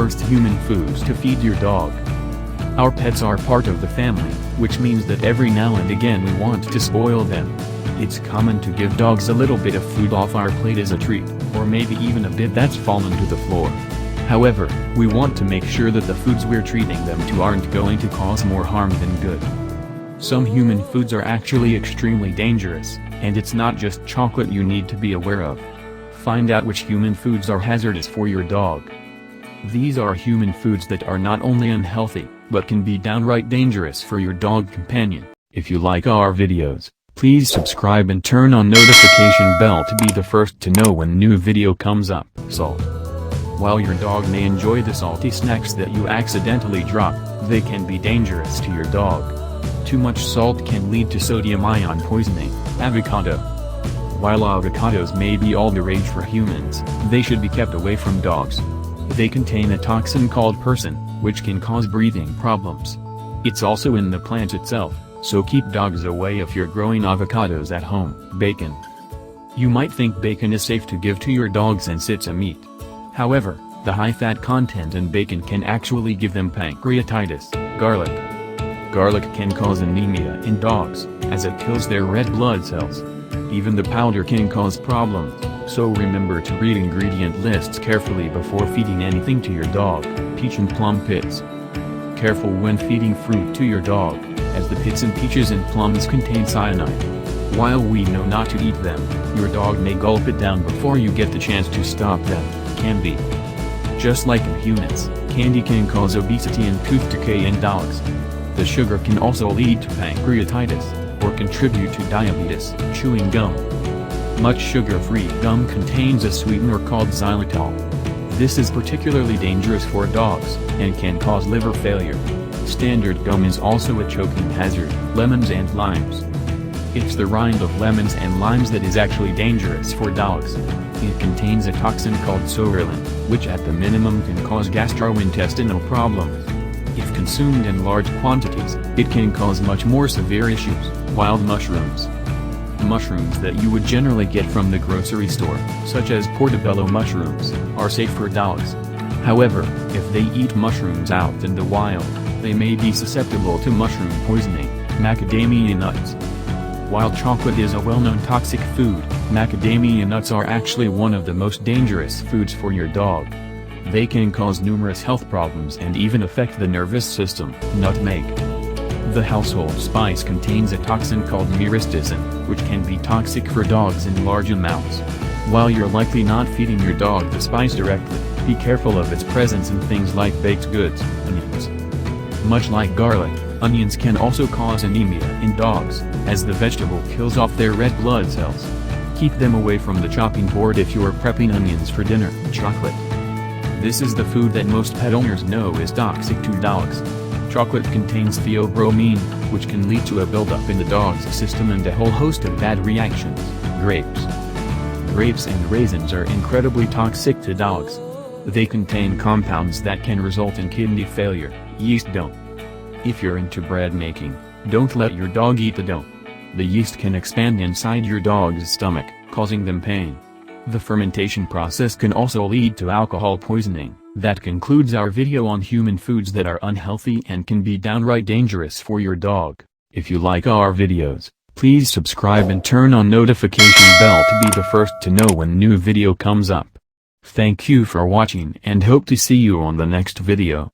worst human foods to feed your dog. Our pets are part of the family, which means that every now and again we want to spoil them. It's common to give dogs a little bit of food off our plate as a treat, or maybe even a bit that's fallen to the floor. However, we want to make sure that the foods we're treating them to aren't going to cause more harm than good. Some human foods are actually extremely dangerous, and it's not just chocolate you need to be aware of. Find out which human foods are hazardous for your dog. These are human foods that are not only unhealthy, but can be downright dangerous for your dog companion. If you like our videos, please subscribe and turn on notification bell to be the first to know when new video comes up. Salt. While your dog may enjoy the salty snacks that you accidentally drop, they can be dangerous to your dog. Too much salt can lead to sodium ion poisoning. Avocado. While avocados may be all the rage for humans, they should be kept away from dogs. They contain a toxin called persin, which can cause breathing problems. It's also in the plant itself, so keep dogs away if you're growing avocados at home. Bacon. You might think bacon is safe to give to your dog since it's a meat. However, the high fat content in bacon can actually give them pancreatitis. Garlic. Garlic can cause anemia in dogs, as it kills their red blood cells. Even the powder can cause problems, so remember to read ingredient lists carefully before feeding anything to your dog. Peach and plum pits. Careful when feeding fruit to your dog, as the pits in peaches and plums contain cyanide. While we know not to eat them, your dog may gulp it down before you get the chance to stop them. Candy. Just like in humans, candy can cause obesity and tooth decay in dogs. The sugar can also lead to pancreatitis, or contribute to diabetes. Chewing gum. Much sugar-free gum contains a sweetener called xylitol. This is particularly dangerous for dogs, and can cause liver failure. Standard gum is also a choking hazard. Lemons and limes. It's the rind of lemons and limes that is actually dangerous for dogs. It contains a toxin called psoralen, which at the minimum can cause gastrointestinal problems. If consumed in large quantities, it can cause much more severe issues. Wild mushrooms. Mushrooms that you would generally get from the grocery store, such as portobello mushrooms, are safe for dogs. However, if they eat mushrooms out in the wild, they may be susceptible to mushroom poisoning. Macadamia nuts. While chocolate is a well-known toxic food, macadamia nuts are actually one of the most dangerous foods for your dog. They can cause numerous health problems and even affect the nervous system. Nutmeg. The household spice contains a toxin called myristicin, which can be toxic for dogs in large amounts. While you're likely not feeding your dog the spice directly, be careful of its presence in things like baked goods. Onions. Much like garlic, onions can also cause anemia in dogs, as the vegetable kills off their red blood cells. Keep them away from the chopping board if you're prepping onions for dinner. Chocolate. This is the food that most pet owners know is toxic to dogs. Chocolate contains theobromine, which can lead to a buildup in the dog's system and a whole host of bad reactions. Grapes. Grapes and raisins are incredibly toxic to dogs. They contain compounds that can result in kidney failure. Yeast dough. If you're into bread making, don't let your dog eat the dough. The yeast can expand inside your dog's stomach, causing them pain. The fermentation process can also lead to alcohol poisoning. That concludes our video on human foods that are unhealthy and can be downright dangerous for your dog. If you like our videos, please subscribe and turn on notification bell to be the first to know when new video comes up. Thank you for watching and hope to see you on the next video.